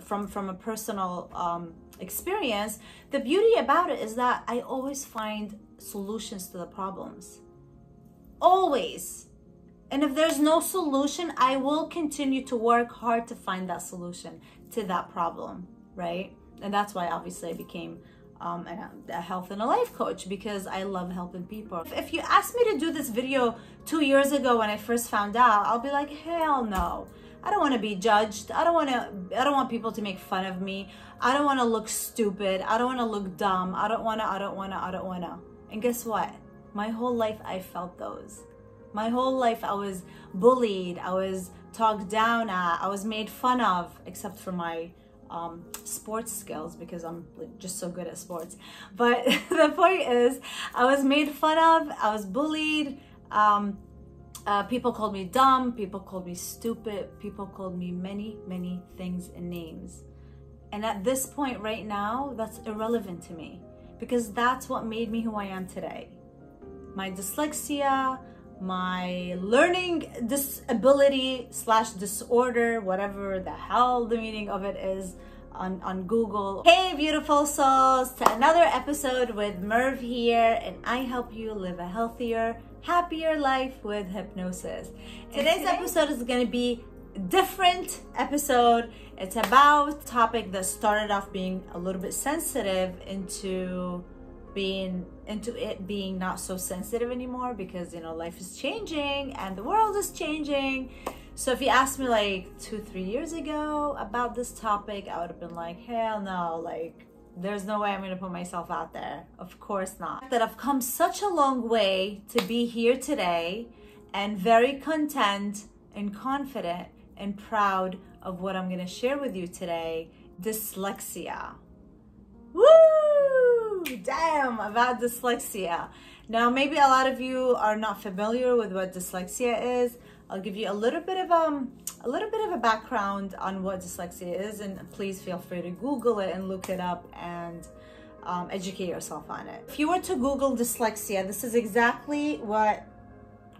from a personal experience, the beauty about it is that I always find solutions to the problems. Always. And if there's no solution, I will continue to work hard to find that solution to that problem, right? And that's why obviously I became a health and a life coach, because I love helping people. If you asked me to do this video 2 years ago when I first found out, I'll be like, hell no. I don't want to be judged. I don't want people to make fun of me. I don't want to look stupid. I don't want to look dumb. I don't want to. And guess what? My whole life I felt those. My whole life I was bullied, I was talked down at, I was made fun of, except for my sports skills, because I'm just so good at sports. But the point is, I was made fun of, I was bullied, people called me dumb, people called me stupid, people called me many things and names. And at this point right now, that's irrelevant to me, because that's what made me who I am today. My dyslexia, my learning disability / disorder, whatever the hell the meaning of it is on Google. Hey beautiful souls, to another episode with Mirv here, and I help you live a healthier, happier life with hypnosis. Today's episode is going to be a different episode. It's about a topic that started off being a little bit sensitive into it being not so sensitive anymore, because you know, life is changing and the world is changing. So if you asked me like 2-3 years ago about this topic, I would have been like, hell no, like there's no way I'm gonna put myself out there. Of course not. That I've come such a long way to be here today, and very content and confident and proud of what I'm gonna share with you today. Dyslexia. Woo! Damn, about dyslexia. Now, maybe a lot of you are not familiar with what dyslexia is. I'll give you a little bit of a background on what dyslexia is, and please feel free to Google it and look it up and educate yourself on it. If you were to Google dyslexia, this is exactly what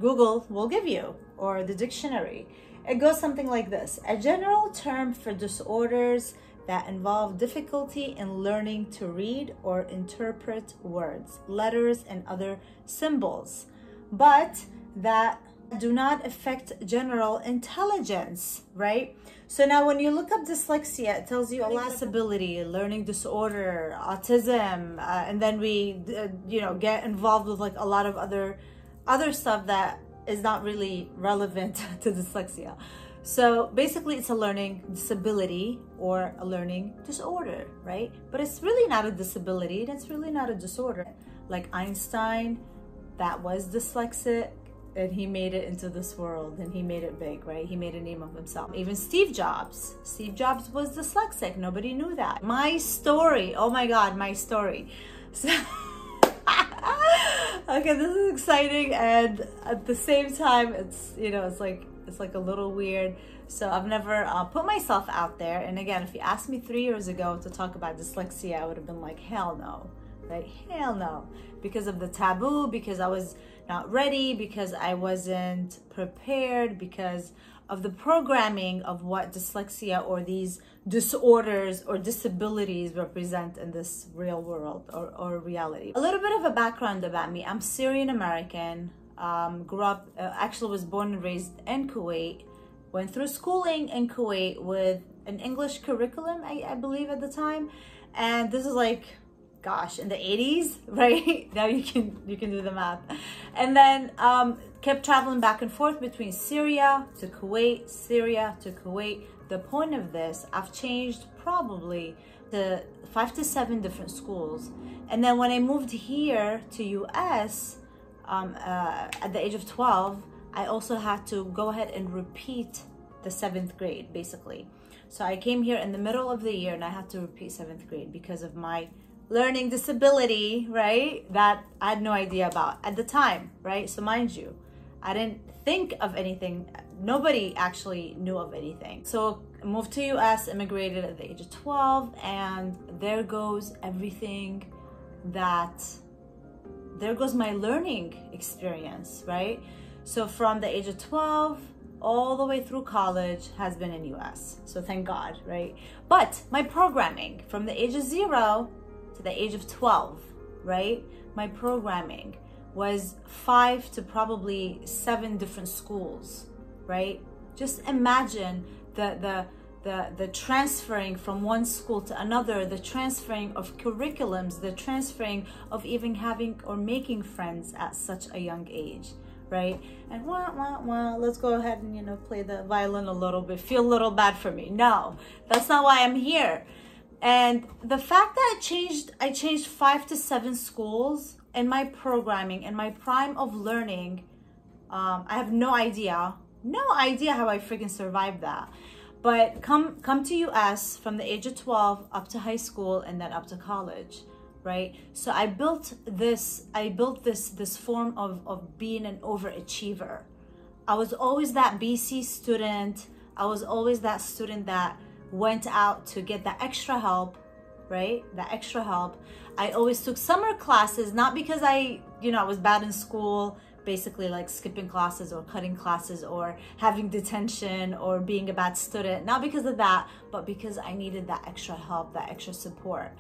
Google will give you, or the dictionary. It goes something like this: a general term for disorders that involve difficulty in learning to read or interpret words, letters, and other symbols, but that do not affect general intelligence, right? So now when you look up dyslexia, it tells you a lot: disability, learning disorder, autism, and then we get involved with like a lot of other stuff that is not really relevant to dyslexia. So basically it's a learning disability or a learning disorder, right? But it's really not a disability, and it's really not a disorder. Like Einstein, that was dyslexic, and he made it into this world, and he made it big, right? He made a name of himself. Even Steve Jobs was dyslexic. Nobody knew that. My story, oh my God, my story. So okay, this is exciting, and at the same time, it's it's like a little weird. So I've never put myself out there. And again, if you asked me 3 years ago to talk about dyslexia, I would have been like, hell no, right? Hell no, because of the taboo, because I was not ready, because I wasn't prepared, because of the programming of what dyslexia or these disorders or disabilities represent in this real world or reality. A little bit of a background about me: I'm Syrian American. Grew up, actually was born and raised in Kuwait, went through schooling in Kuwait with an English curriculum, I believe at the time. And this is like, gosh, in the 80s, right? Now you can do the math. And then kept traveling back and forth between Syria to Kuwait, Syria to Kuwait. The point of this, I've changed probably to 5 to 7 different schools. And then when I moved here to US, at the age of 12, I also had to go ahead and repeat the 7th grade, basically. So I came here in the middle of the year, and I had to repeat 7th grade because of my learning disability, right? That I had no idea about at the time, right? So mind you, I didn't think of anything. Nobody actually knew of anything. So I moved to US, immigrated at the age of 12, and there goes everything there goes my learning experience, right? So from the age of 12 all the way through college has been in US. So thank God, right? But my programming from the age of 0 to the age of 12, right? My programming was 5 to probably 7 different schools, right? Just imagine the transferring from one school to another, the transferring of curriculums, the transferring of even having or making friends at such a young age, right? And let's go ahead and, you know, play the violin a little bit, feel a little bad for me. No, that's not why I'm here. And the fact that I changed 5 to 7 schools in my programming, in my prime of learning, I have no idea how I freaking survived that. But come to US from the age of 12 up to high school and then up to college, right? So I built this form of being an overachiever. I was always that BC student. I was always that student that went out to get that extra help, right? That extra help. I always took summer classes, not because I was bad in school, basically like skipping classes or cutting classes or having detention or being a bad student, not because of that, but because I needed that extra help, that extra support.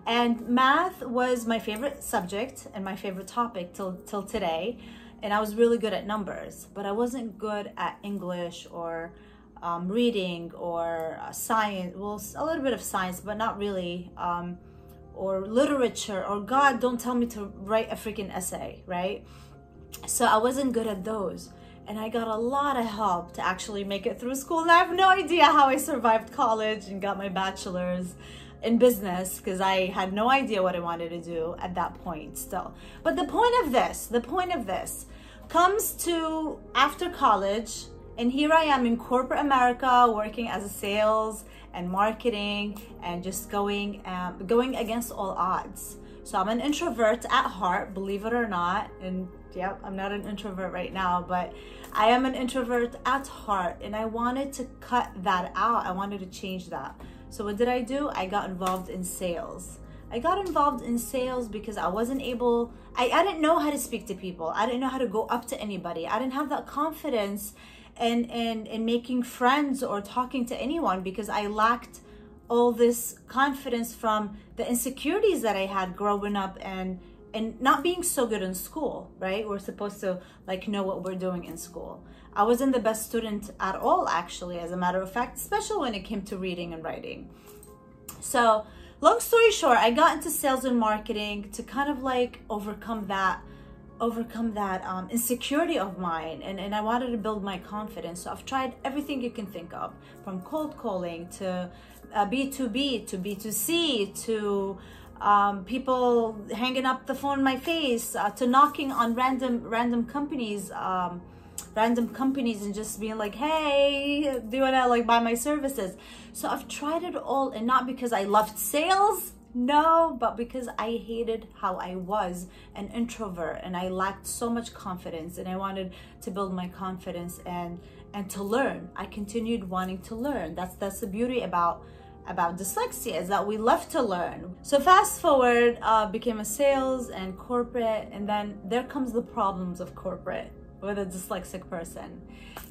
And math was my favorite subject and my favorite topic till today. And I was really good at numbers, but I wasn't good at English or reading or science. Well, a little bit of science, but not really. Or literature, or God, don't tell me to write a freaking essay, right? So I wasn't good at those. And I got a lot of help to actually make it through school. And I have no idea how I survived college and got my bachelor's in business, because I had no idea what I wanted to do at that point still. But the point of this comes to after college, and here I am in corporate America working as a sales and marketing and just going against all odds. So I'm an introvert at heart, believe it or not. And yep, I'm not an introvert right now, but I am an introvert at heart, and I wanted to cut that out. I wanted to change that. So what did I do? I got involved in sales. I got involved in sales because I wasn't able, I didn't know how to speak to people. I didn't know how to go up to anybody. I didn't have that confidence in making friends or talking to anyone, because I lacked all this confidence from the insecurities that I had growing up and not being so good in school, right? We're supposed to like know what we're doing in school. I wasn't the best student at all, actually, as a matter of fact, especially when it came to reading and writing. So long story short, I got into sales and marketing to kind of like overcome that insecurity of mine, and I wanted to build my confidence. So I've tried everything you can think of, from cold calling to B2B to B2C to people hanging up the phone in my face, to knocking on random companies and just being like, hey, do you want to like buy my services? So I've tried it all, and not because I loved sales, no, but because I hated how I was an introvert and I lacked so much confidence, and I wanted to build my confidence and to learn. I continued wanting to learn. That's the beauty about dyslexia, is that we love to learn. So fast forward, became a sales and corporate, and then there comes the problems of corporate with a dyslexic person.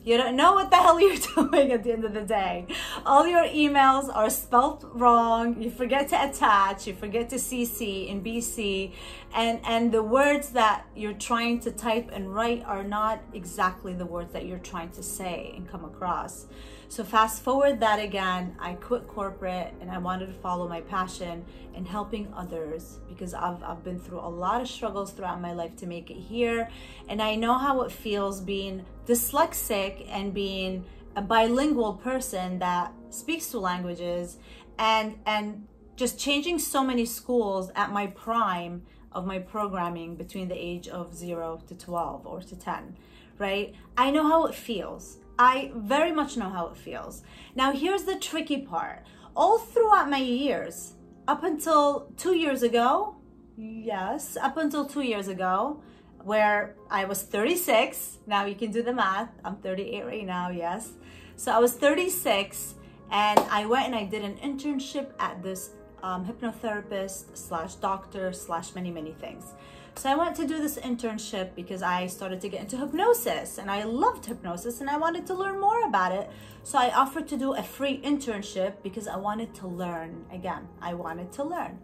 You don't know what the hell you're doing at the end of the day. All your emails are spelt wrong. You forget to attach, you forget to CC and BC, and the words that you're trying to type and write are not exactly the words that you're trying to say and come across. So fast forward that again, I quit corporate and I wanted to follow my passion in helping others, because I've been through a lot of struggles throughout my life to make it here. And I know how it feels being dyslexic and being a bilingual person that speaks two languages, and just changing so many schools at my prime of my programming between the age of 0 to 12 or to 10, right? I know how it feels. I very much know how it feels. Now, here's the tricky part. All throughout my years, up until 2 years ago, yes, up until 2 years ago, where I was 36. Now you can do the math. I'm 38 right now, yes. So I was 36, and I went and I did an internship at this hypnotherapist slash doctor slash many things. So I went to do this internship because I started to get into hypnosis, and I loved hypnosis and I wanted to learn more about it. So I offered to do a free internship because I wanted to learn. Again, I wanted to learn.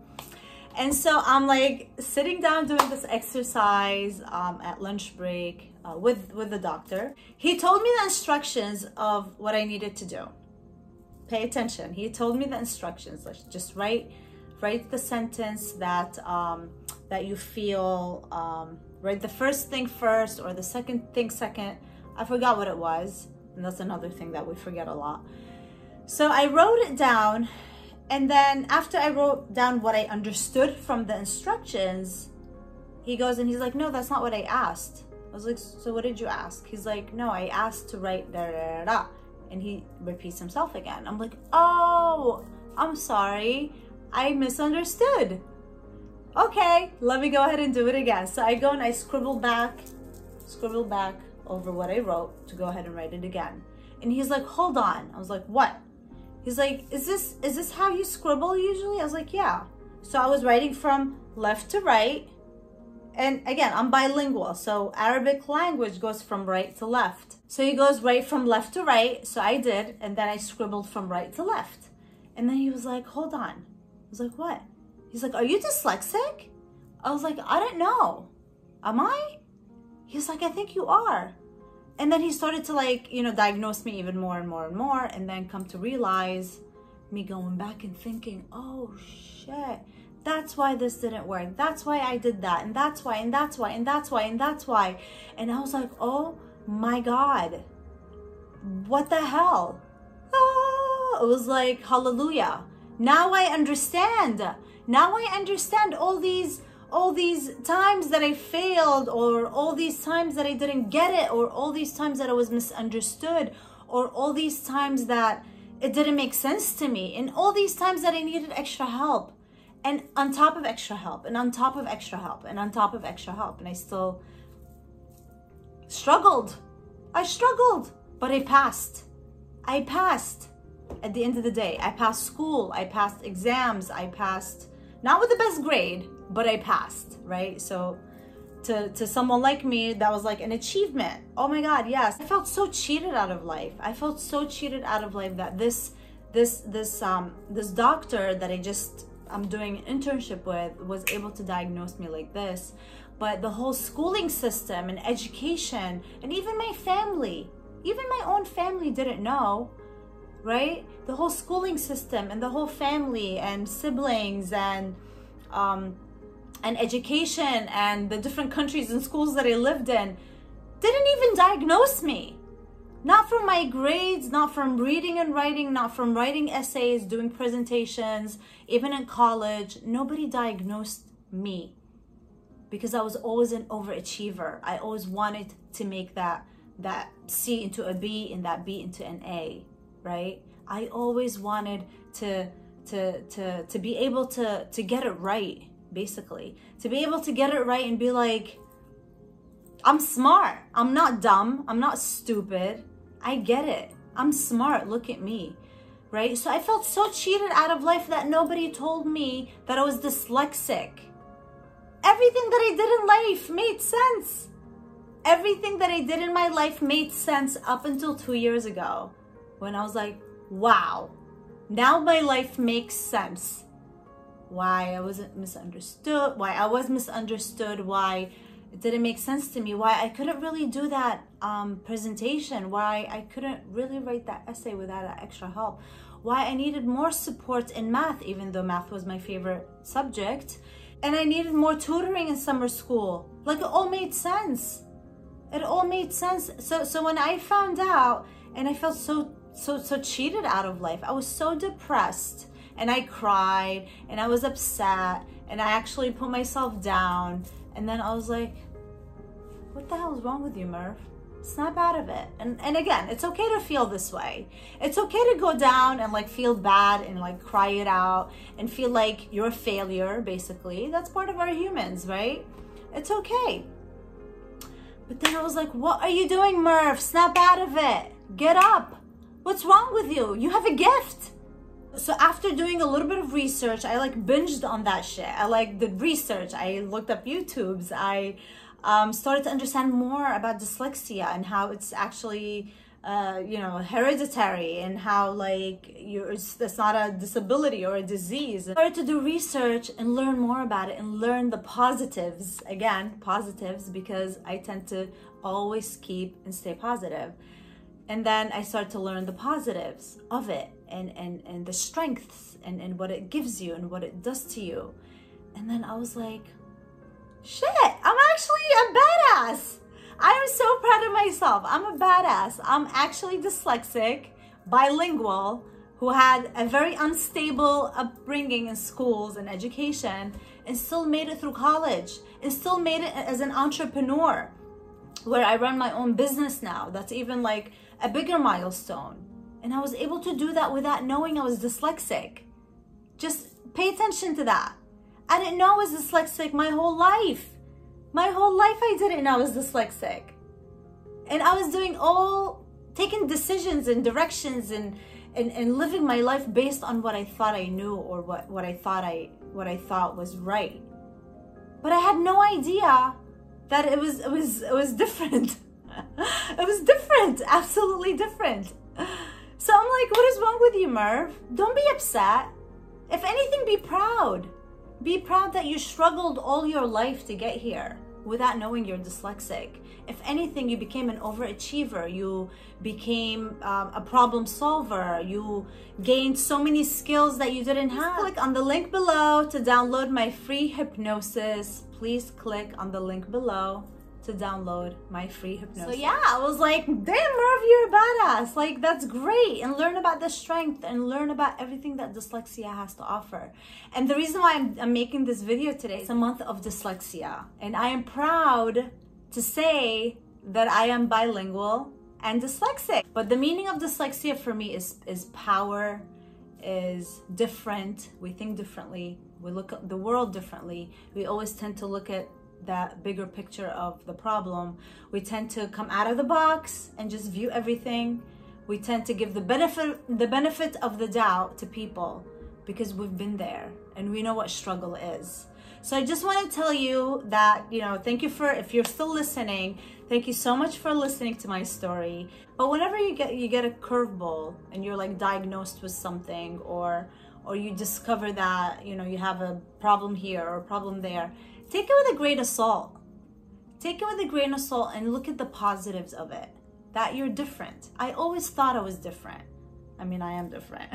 And so I'm like sitting down doing this exercise at lunch break with the doctor. He told me the instructions of what I needed to do. Pay attention. He told me the instructions. Like, just write the sentence that that you feel, write the first thing first or the second thing second. I forgot what it was, and that's another thing that we forget a lot. So I wrote it down, and then after I wrote down what I understood from the instructions, he goes and he's like, no, that's not what I asked. I was like, so what did you ask? He's like, no, I asked to write da da da da. And he repeats himself again. I'm like, oh, I'm sorry, I misunderstood. Okay, let me go ahead and do it again. So I go and I scribble back over what I wrote to go ahead and write it again. And he's like, hold on. I was like, what? He's like, is this how you scribble usually? I was like, yeah. So I was writing from left to right. And again, I'm bilingual, so Arabic language goes from right to left. So he goes right from left to right, so I did, and then I scribbled from right to left. And then he was like, hold on. I was like, what? He's like, are you dyslexic? I was like, I don't know. Am I? He's like, I think you are. And then he started to, like, you know, diagnose me even more and more and more, and then come to realize me going back and thinking, oh shit, that's why this didn't work. That's why I did that. And that's why, and that's why, and that's why, and that's why. And I was like, oh my God, what the hell? Oh, it was like, hallelujah. Now I understand. Now I understand all these times that I failed, or all these times that I didn't get it, or all these times that I was misunderstood, or all these times that it didn't make sense to me, and all these times that I needed extra help. And on top of extra help, and on top of extra help, and on top of extra help. And I still struggled. I struggled, but I passed. I passed at the end of the day. I passed school, I passed exams, I passed, not with the best grade, but I passed, right? So to someone like me, that was like an achievement. Oh my God, yes. I felt so cheated out of life. I felt so cheated out of life that this doctor that I'm doing an internship with was able to diagnose me like this. But the whole schooling system and education, and even my family, even my own family didn't know, right? The whole schooling system and the whole family and siblings and education and the different countries and schools that I lived in didn't even diagnose me. Not from my grades, not from reading and writing, not from writing essays, doing presentations, even in college. Nobody diagnosed me because I was always an overachiever. I always wanted to make that C into a B and that B into an A, right? I always wanted to be able to get it right, basically. To be able to get it right and be like, I'm smart. I'm not dumb. I'm not stupid. I get it. I'm smart. Look at me, right? So I felt so cheated out of life that nobody told me that I was dyslexic. Everything that I did in life made sense. Everything that I did in my life made sense up until 2 years ago, when I was like, wow, now my life makes sense. Why I wasn't misunderstood, why I was misunderstood, why it didn't make sense to me, why I couldn't really do that presentation, why I couldn't really write that essay without that extra help, why I needed more support in math, even though math was my favorite subject, and I needed more tutoring in summer school. Like, it all made sense. It all made sense. So when I found out, and I felt so cheated out of life, I was so depressed, and I cried, and I was upset, and I actually put myself down. And then I was like, what the hell is wrong with you, Mirv? Snap out of it. And again, it's okay to feel this way. It's okay to go down and like feel bad and like cry it out and feel like you're a failure, basically. That's part of our humans, right? It's okay. But then I was like, what are you doing, Mirv? Snap out of it. Get up. What's wrong with you? You have a gift. So after doing a little bit of research, I like binged on that shit. I like did research. I looked up YouTubes. I started to understand more about dyslexia and how it's actually, you know, hereditary, and how like it's not a disability or a disease. I started to do research and learn more about it and learn the positives. Again, positives, because I tend to always keep and stay positive. And then I started to learn the positives of it, and the strengths, and what it gives you and what it does to you. And then I was like, shit, I'm actually a badass. I am so proud of myself. I'm a badass. I'm actually dyslexic, bilingual, who had a very unstable upbringing in schools and education, and still made it through college, and still made it as an entrepreneur, where I run my own business now. That's even like a bigger milestone. And I was able to do that without knowing I was dyslexic. Just pay attention to that. I didn't know I was dyslexic my whole life. My whole life I didn't know I was dyslexic. And I was taking decisions and directions and living my life based on what I thought I knew, or what I thought was right. But I had no idea that it was different. It was different, absolutely different. So I'm like, what is wrong with you, Mirv? Don't be upset. If anything, be proud. Be proud that you struggled all your life to get here without knowing you're dyslexic. If anything, you became an overachiever. You became a problem solver. You gained so many skills that you didn't have. Click on the link below to download my free hypnosis. Please click on the link below to download my free hypnosis. So yeah, I was like, damn, Mirv, you're a badass. Like, that's great. And learn about the strength and learn about everything that dyslexia has to offer. And the reason why I'm making this video today is a month of dyslexia. And I am proud to say that I am bilingual and dyslexic. But the meaning of dyslexia for me is power, is different. We think differently. We look at the world differently. We always tend to look at that bigger picture of the problem. We tend to come out of the box and just view everything. We tend to give the benefit of the doubt to people because we've been there and we know what struggle is. So I just want to tell you that, you know, thank you if you're still listening, thank you so much for listening to my story. But whenever you get a curveball and you're like diagnosed with something, or you discover that, you know, you have a problem here or a problem there, take it with a grain of salt. Take it with a grain of salt and look at the positives of it, that you're different. I always thought I was different. I mean, I am different,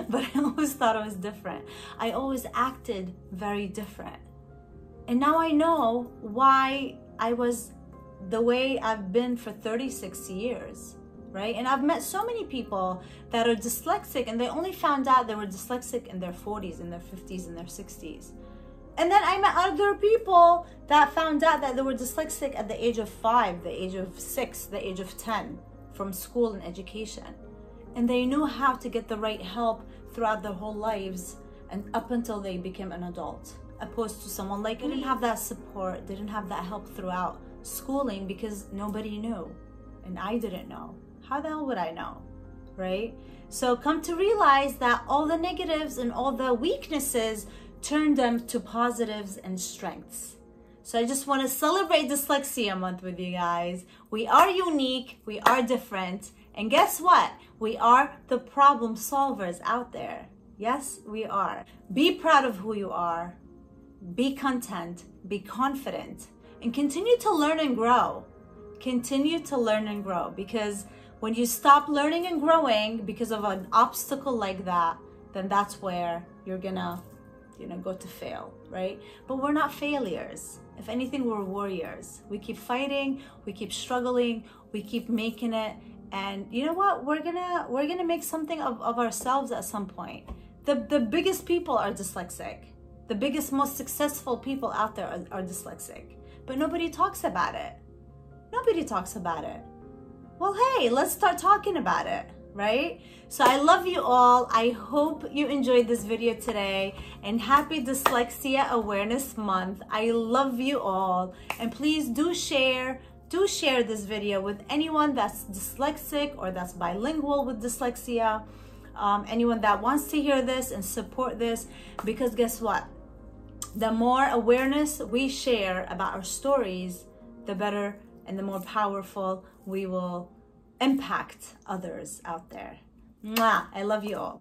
but I always thought I was different. I always acted very different. And now I know why I was the way I've been for 36 years, right? And I've met so many people that are dyslexic and they only found out they were dyslexic in their 40s, in their 50s, in their 60s. And then I met other people that found out that they were dyslexic at the age of 5, the age of 6, the age of 10 from school and education. And they knew how to get the right help throughout their whole lives and up until they became an adult, opposed to someone like me. Didn't have that support, didn't have that help throughout schooling because nobody knew and I didn't know. How the hell would I know, right? So come to realize that all the negatives and all the weaknesses, turn them to positives and strengths. So I just want to celebrate Dyslexia Month with you guys. We are unique, we are different, and guess what? We are the problem solvers out there. Yes, we are. Be proud of who you are. Be content, be confident, and continue to learn and grow. Continue to learn and grow, because when you stop learning and growing because of an obstacle like that, then that's where you're gonna go to fail, right? But we're not failures. If anything, we're warriors. We keep fighting, we keep struggling, we keep making it, and you know what? We're gonna make something of ourselves at some point. The biggest people are dyslexic. The biggest, most successful people out there are dyslexic, but nobody talks about it. Nobody talks about it. Well, hey, let's start talking about it, right? So I love you all. I hope you enjoyed this video today, and happy Dyslexia Awareness Month. I love you all, and please do share this video with anyone that's dyslexic or that's bilingual with dyslexia. anyone that wants to hear this and support this, because guess what? The more awareness we share about our stories, the better and the more powerful we will impact others out there. Mwah! I love you all.